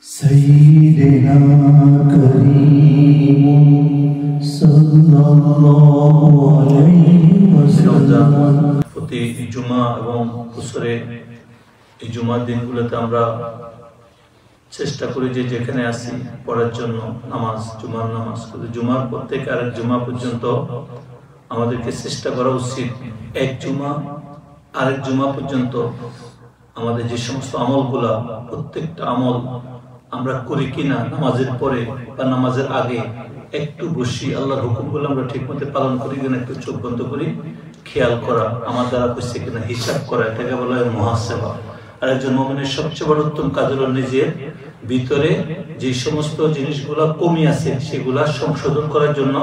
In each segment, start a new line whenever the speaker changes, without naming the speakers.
سيدنا كريم صلى الله عليه وسلم প্রতি জুমা এবং বছরে এই জুমার দিনগুলোতে আমরা চেষ্টা করি যে যেখানে আসি পড়ার জন্য নামাজ, জুমার নামাজ, জুমার পর থেকে আরেক জুমা পর্যন্ত আমাদেরকে চেষ্টা করা উচিত এক জুমা আরেক জুমা পর্যন্ত আমাদের যে সমস্ত আমলগুলা প্রত্যেকটা আমল আমরা করি কিনা নামাজের পরে বা নামাজের আগে একটু বসি আল্লাহর হুকুমগুলো আমরা ঠিকমতো পালন করি কিনা একটু চোখ বন্ধ করি খেয়াল করা, আমার দ্বারা হচ্ছে কিনা হিসাব করা, এটাকে বলা হয় মুহাসাবা। আর একজন মুমিনের সবচেয়ে বড় উত্তম কাজ হলো নিজের ভিতরে যে সমস্ত জিনিসগুলো কমি আছে সেগুলা সংশোধন করার জন্য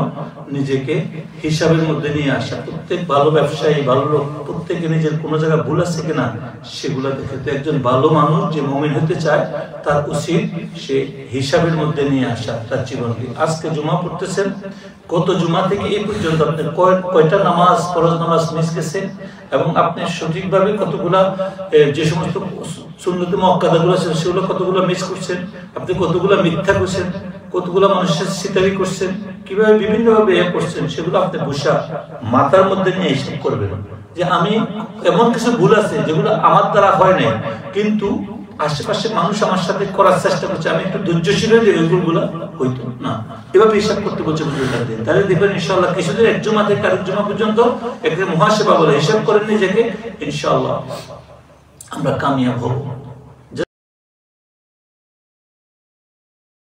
নিজেকে হিসাবের মধ্যে নিয়ে আসা। প্রত্যেক ভালো ব্যবসায়ী, ভালো লোক প্রত্যেকে নিজের কোনো জায়গায় ভুল আছে কিনা সেগুলা দেখে। তো একজন ভালো মানুষ যে মুমিন হতে চায় তার উচিত সে হিসাবের মধ্যে নিয়ে আসা তার জীবনকে। আজকে জুমা পড়তেছেন, গত জুমা থেকে এই পর্যন্ত আপনি কয়টা নামাজ, ফরজ নামাজ মিস গেছে এবং আপনি সঠিকভাবে কতগুলা যে সমস্ত সুন্নতে মুআক্কাদাগুলো আছে সেগুলো কতগুলো মিস করছেন, আপনি কতগুলো মিথ্যা করছেন, কতগুলো মানুষের সিতারি করছেন, কিভাবে বিভিন্নভাবে করছেন, সেগুলো আপনি বসা মাথার মধ্যে নিয়ে হিসাব করবেন যে আমি এমন কিছু ভুল আছে যেগুলো আমার দ্বারা হয় নাই, কিন্তু আশেপাশে মানুষ আমার সাথে করার চেষ্টা করছে, আমি একটু ধৈর্যশীল হয়ে এই ভুলগুলো হইতো না। এভাবে হিসাব করতে বলছে বুঝলেন দিন, তাহলে দেখবেন ইনশাআল্লাহ কিছুদিন এক জুমা থেকে আরেক জুমা পর্যন্ত একটা মুহাসাবা বলে হিসাব করেন নিজেকে, ইনশাআল্লাহ আমরা কামিয়াব হব।